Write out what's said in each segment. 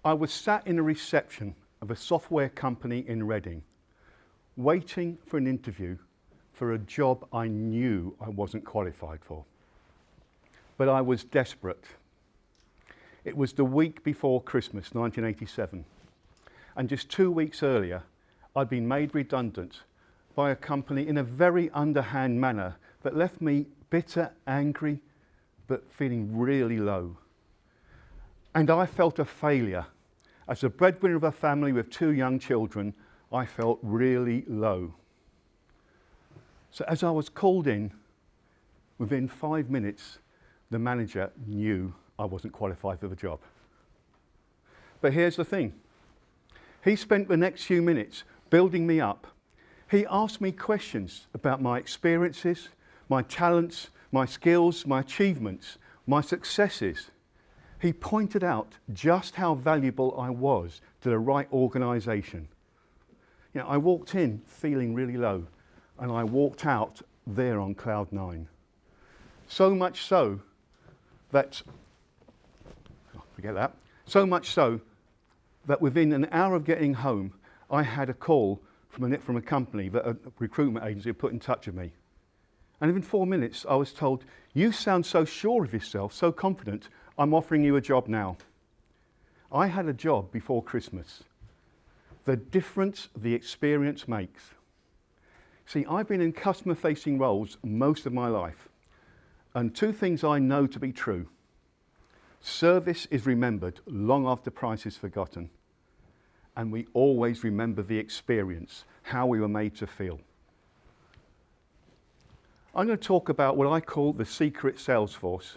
I was sat in a reception of a software company in Reading, waiting for an interview for a job I knew I wasn't qualified for. But I was desperate. It was the week before Christmas, 1987. And just 2 weeks earlier, I'd been made redundant by a company in a very underhand manner that left me bitter, angry, but feeling really low. And I felt a failure. As the breadwinner of a family with 2 young children, I felt really low. So as I was called in, within 5 minutes, the manager knew I wasn't qualified for the job. But here's the thing. He spent the next few minutes building me up. He asked me questions about my experiences, my talents, my skills, my achievements, my successes. He pointed out just how valuable I was to the right organisation. You know, I walked in feeling really low, and I walked out there on cloud 9. So much so that, so much so that within an hour of getting home, I had a call from a company that a recruitment agency had put in touch with me. And within 4 minutes, I was told, "You sound so sure of yourself, so confident, I'm offering you a job now." I had a job before Christmas. The difference the experience makes. See, I've been in customer-facing roles most of my life, and 2 things I know to be true. Service is remembered long after price is forgotten, and we always remember the experience, how we were made to feel. I'm going to talk about what I call the Secret Salesforce,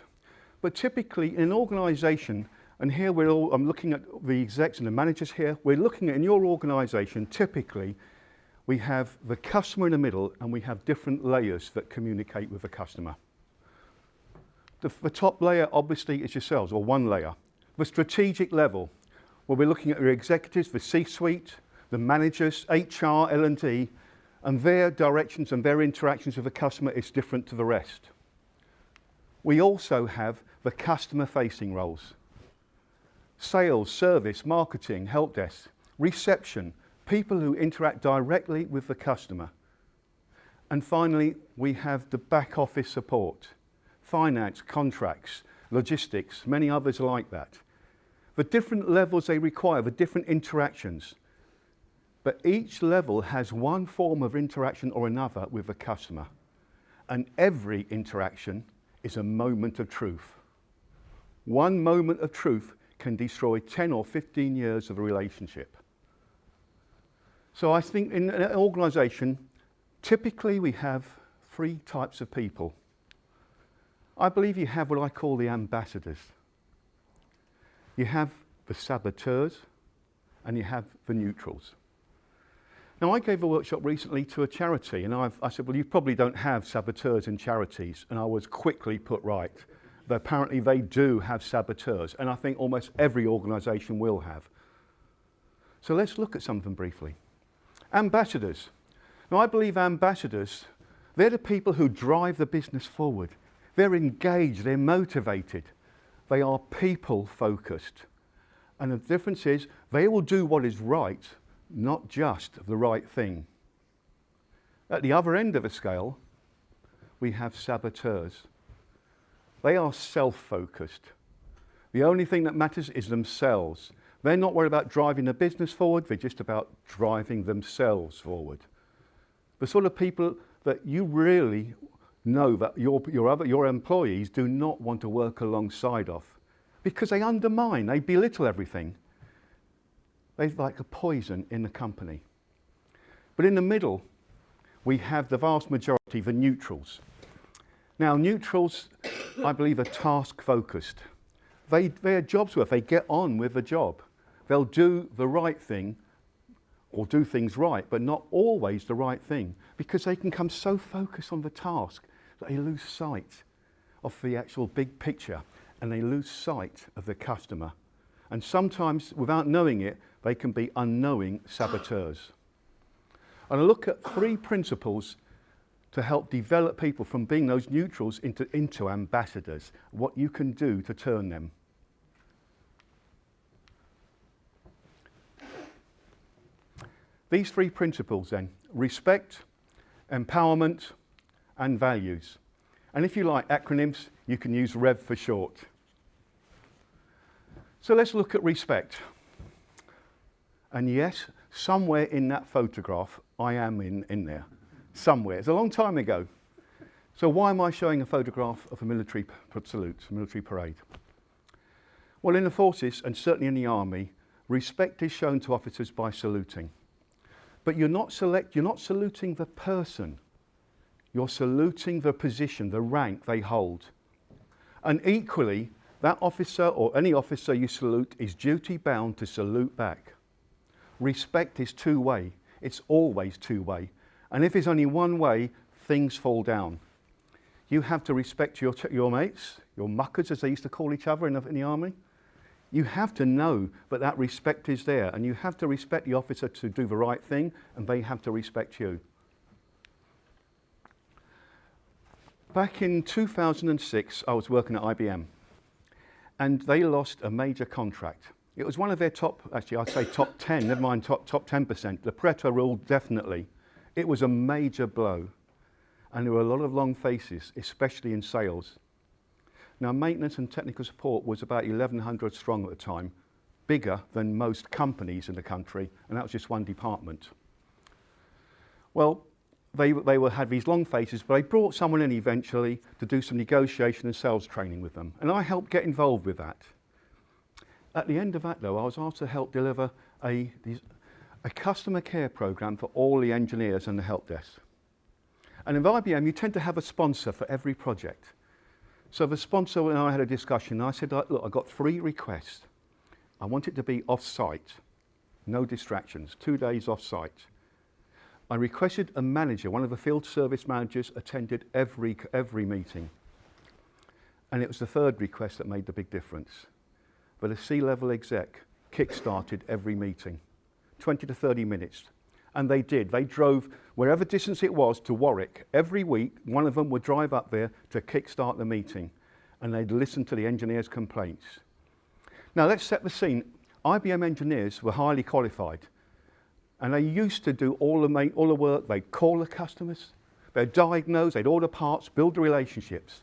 but typically in an organisation, and here I'm looking at the execs and the managers here, we're looking at in your organisation, typically we have the customer in the middle and we have different layers that communicate with the customer. The top layer obviously is yourselves, or one layer. The strategic level, where we're looking at your executives, the C-suite, the managers, HR, L&D, and their directions and their interactions with the customer is different to the rest. We also have the customer-facing roles. Sales, service, marketing, help desk, reception, people who interact directly with the customer. And finally, we have the back office support, finance, contracts, logistics, many others like that. The different levels they require, the different interactions. But each level has one form of interaction or another with the customer. And every interaction is a moment of truth. One moment of truth can destroy 10 or 15 years of a relationship. So I think in an organisation, typically we have 3 types of people. I believe you have what I call the ambassadors. You have the saboteurs and you have the neutrals. Now, I gave a workshop recently to a charity, and I said, well, you probably don't have saboteurs in charities, and I was quickly put right. But apparently they do have saboteurs, and I think almost every organisation will have. So let's look at some of them briefly. Ambassadors. Now, I believe ambassadors, they're the people who drive the business forward. They're engaged, they're motivated, they are people-focused. And the difference is, they will do what is right, not just the right thing. At the other end of the scale, we have saboteurs. They are self-focused. The only thing that matters is themselves. They're not worried about driving the business forward, they're just about driving themselves forward. The sort of people that you really know that your employees do not want to work alongside of, because they undermine, they belittle everything. They're like a poison in the company. But in the middle, we have the vast majority, the neutrals. Now, neutrals, I believe, are task-focused. They're jobs worth, they get on with the job. They'll do the right thing, or do things right, but not always the right thing, because they can become so focused on the task that they lose sight of the actual big picture, and they lose sight of the customer. And sometimes, without knowing it, they can be unknowing saboteurs. And I look at 3 principles to help develop people from being those neutrals into ambassadors, what you can do to turn them. These three principles then: respect, empowerment, and values. And if you like acronyms, you can use REV for short. So let's look at respect. And yes, somewhere in that photograph, I am in there. Somewhere. It's a long time ago. So why am I showing a photograph of a military salute, a military parade? Well, in the forces, and certainly in the army, respect is shown to officers by saluting. But you're not saluting the person. You're saluting the position, the rank they hold. And equally, that officer or any officer you salute is duty bound to salute back. Respect is two-way. It's always two-way. And if it's only one way, things fall down. You have to respect your mates, your muckers, as they used to call each other in the army. You have to know that respect is there, and you have to respect the officer to do the right thing, and they have to respect you. Back in 2006, I was working at IBM, and they lost a major contract. It was one of their top 10, never mind top 10%. The Pareto rule, definitely. It was a major blow. And there were a lot of long faces, especially in sales. Now, maintenance and technical support was about 1,100 strong at the time, bigger than most companies in the country, and that was just one department. Well, they had these long faces, but they brought someone in eventually to do some negotiation and sales training with them, and I helped get involved with that. At the end of that, though, I was asked to help deliver a customer care program for all the engineers and the help desk. And in IBM, you tend to have a sponsor for every project. So the sponsor and I had a discussion, and I said, look, I've got 3 requests. I want it to be off-site, no distractions, 2 days off-site. I requested a manager, one of the field service managers, attended every meeting. And it was the 3rd request that made the big difference. But a C-level exec kick-started every meeting, 20 to 30 minutes. And they did. They drove wherever distance it was to Warwick. Every week, one of them would drive up there to kickstart the meeting, and they'd listen to the engineers' complaints. Now, let's set the scene. IBM engineers were highly qualified, and they used to do all the work. They'd call the customers, they'd diagnose, they'd order parts, build the relationships.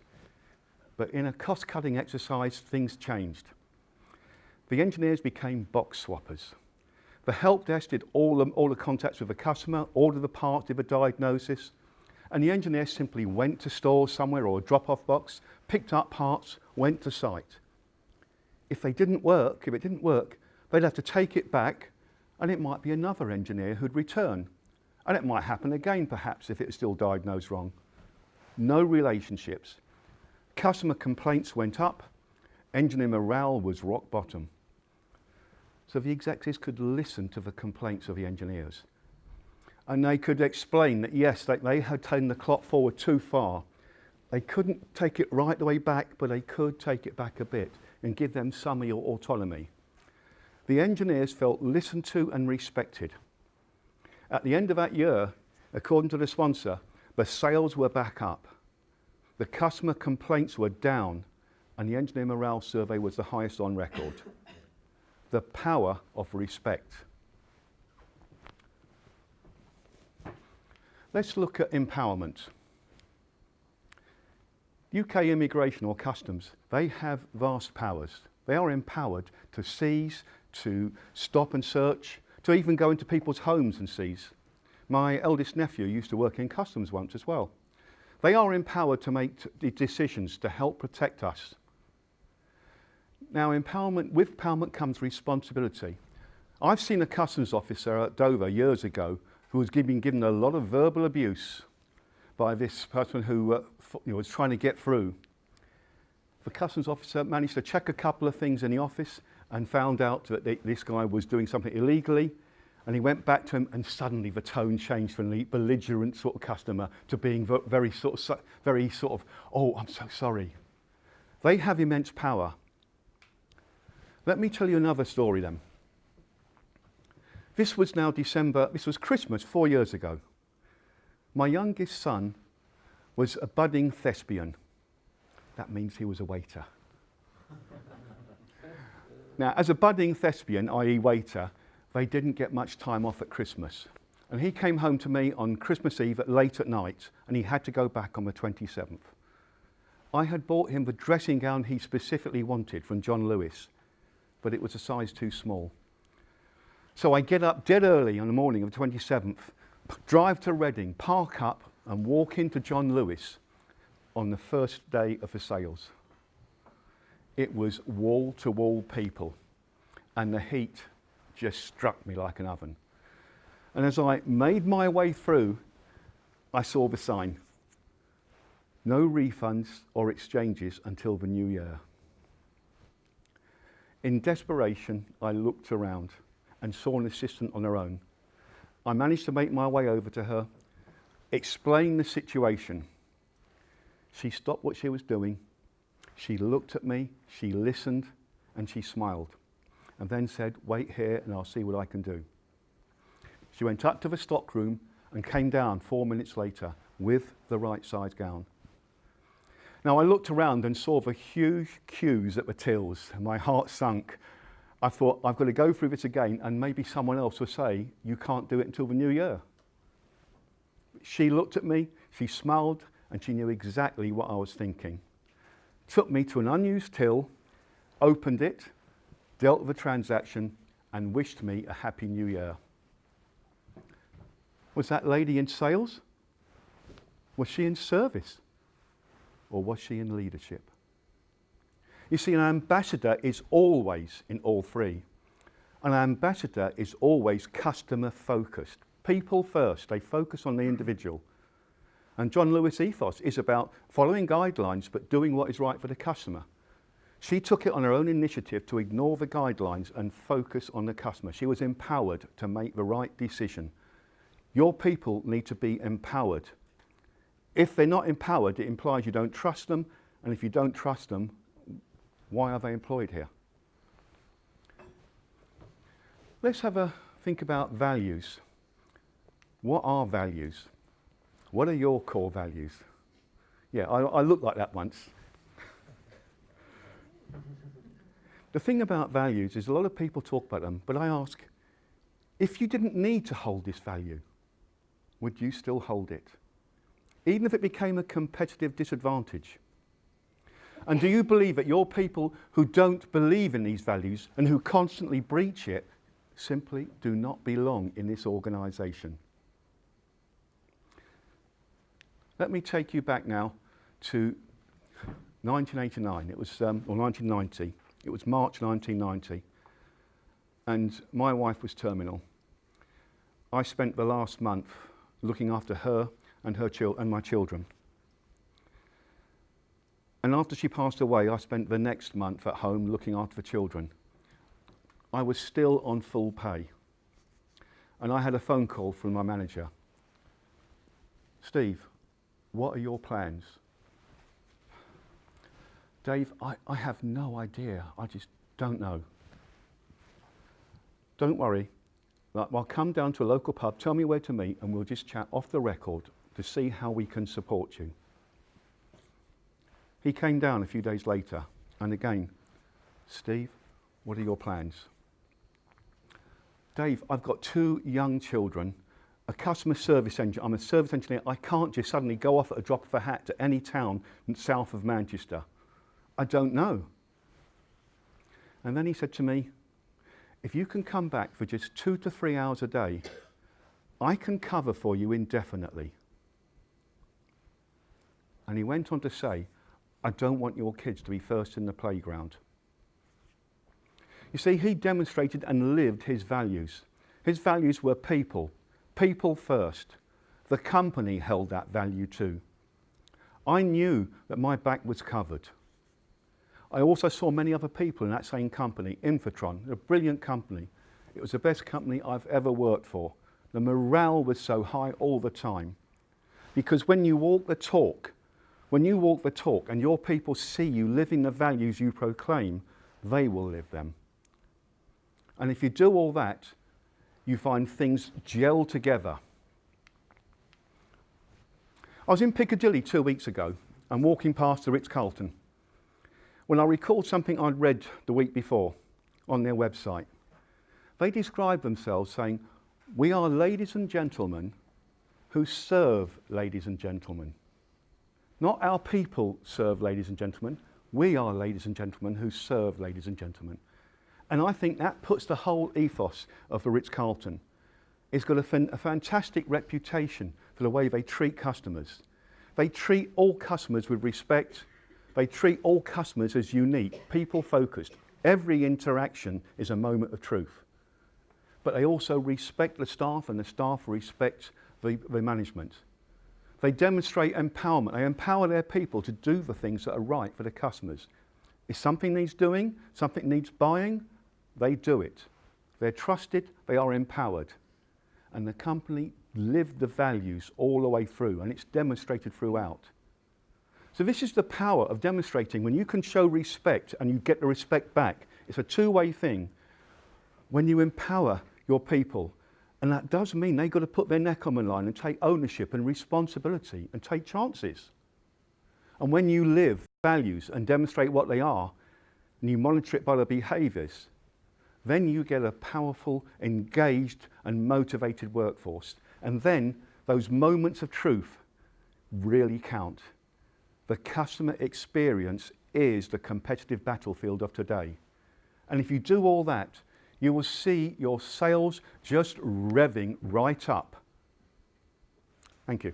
But in a cost-cutting exercise, things changed. The engineers became box swappers. The help desk did all the contacts with the customer, ordered the parts, did the diagnosis, and the engineer simply went to stores somewhere or a drop-off box, picked up parts, went to site. If it didn't work, they'd have to take it back, and it might be another engineer who'd return. And it might happen again, perhaps, if it was still diagnosed wrong. No relationships. Customer complaints went up, engineer morale was rock bottom. So the executives could listen to the complaints of the engineers. And they could explain that, yes, they had taken the clock forward too far. They couldn't take it right the way back, but they could take it back a bit and give them some autonomy. The engineers felt listened to and respected. At the end of that year, according to the sponsor, the sales were back up. The customer complaints were down, and the engineer morale survey was the highest on record. The power of respect. Let's look at empowerment. UK immigration or customs, they have vast powers. They are empowered to seize, to stop and search, to even go into people's homes and seize. My eldest nephew used to work in customs once as well. They are empowered to make decisions to help protect us. Now, with empowerment comes responsibility. I've seen a customs officer at Dover years ago who was being given a lot of verbal abuse by this person who was trying to get through. The customs officer managed to check a couple of things in the office and found out that this guy was doing something illegally, and he went back to him, and suddenly the tone changed from the belligerent sort of customer to being very sort of, oh, I'm so sorry. They have immense power. Let me tell you another story then. This was now December, this was Christmas 4 years ago. My youngest son was a budding thespian. That means he was a waiter. Now, as a budding thespian, i.e. waiter, they didn't get much time off at Christmas. And he came home to me on Christmas Eve late at night, and he had to go back on the 27th. I had bought him the dressing gown he specifically wanted from John Lewis, but it was a size too small. So I get up dead early on the morning of the 27th, drive to Reading, park up and walk into John Lewis on the first day of the sales. It was wall-to-wall people, and the heat just struck me like an oven. And as I made my way through, I saw the sign, no refunds or exchanges until the new year. In desperation, I looked around and saw an assistant on her own. I managed to make my way over to her, explain the situation. She stopped what she was doing. She looked at me, she listened, and she smiled, and then said, "Wait here and I'll see what I can do." She went up to the stock room and came down 4 minutes later with the right size gown. Now I looked around and saw the huge queues at the tills, and my heart sunk. I thought, I've got to go through this again, and maybe someone else will say, you can't do it until the new year. She looked at me, she smiled, and she knew exactly what I was thinking. Took me to an unused till, opened it, dealt with the transaction, and wished me a happy new year. Was that lady in sales? Was she in service? Or was she in leadership? You see, an ambassador is always in all three. An ambassador is always customer focused. People first, they focus on the individual. And John Lewis' ethos is about following guidelines but doing what is right for the customer. She took it on her own initiative to ignore the guidelines and focus on the customer. She was empowered to make the right decision. Your people need to be empowered. If they're not empowered, it implies you don't trust them, and if you don't trust them, why are they employed here? Let's have a think about values. What are values? What are your core values? Yeah, I looked like that once. The thing about values is a lot of people talk about them, but I ask, if you didn't need to hold this value, would you still hold it? Even if it became a competitive disadvantage? And do you believe that your people who don't believe in these values and who constantly breach it simply do not belong in this organisation? Let me take you back now to 1989. It was, or 1990. It was March 1990. And my wife was terminal. I spent the last month looking after her and my children. And after she passed away, I spent the next month at home looking after the children. I was still on full pay. And I had a phone call from my manager. "Steve, what are your plans?" "Dave, I have no idea. I just don't know." "Don't worry. I'll come down to a local pub, tell me where to meet, and we'll just chat off the record to see how we can support you." He came down a few days later, and again, "Steve, what are your plans?" "Dave, I've got 2 young children, a customer service engineer. I'm a service engineer. I can't just suddenly go off at a drop of a hat to any town south of Manchester. I don't know." And then he said to me, "If you can come back for just 2 to 3 hours a day, I can cover for you indefinitely." And he went on to say, "I don't want your kids to be first in the playground." You see, he demonstrated and lived his values. His values were people. People first. The company held that value too. I knew that my back was covered. I also saw many other people in that same company, Infotron, a brilliant company. It was the best company I've ever worked for. The morale was so high all the time. Because when you walk the talk and your people see you living the values you proclaim, they will live them. And if you do all that, you find things gel together. I was in Piccadilly 2 weeks ago and walking past the Ritz-Carlton when I recalled something I'd read the week before on their website. They describe themselves saying, we are ladies and gentlemen who serve ladies and gentlemen. Not our people serve ladies and gentlemen. We are ladies and gentlemen who serve ladies and gentlemen. And I think that puts the whole ethos of the Ritz-Carlton. It's got a fantastic reputation for the way they treat customers. They treat all customers with respect. They treat all customers as unique, people-focused. Every interaction is a moment of truth. But they also respect the staff, and the staff respect the management. They demonstrate empowerment. They empower their people to do the things that are right for the customers. If something needs doing, something needs buying, they do it. They're trusted, they are empowered. And the company lived the values all the way through, and it's demonstrated throughout. So this is the power of demonstrating. When you can show respect and you get the respect back, it's a two-way thing. When you empower your people, and that does mean they've got to put their neck on the line and take ownership and responsibility and take chances. And when you live values and demonstrate what they are, and you monitor it by the behaviours, then you get a powerful, engaged and motivated workforce. And then those moments of truth really count. The customer experience is the competitive battlefield of today. And if you do all that, you will see your sales just revving right up. Thank you.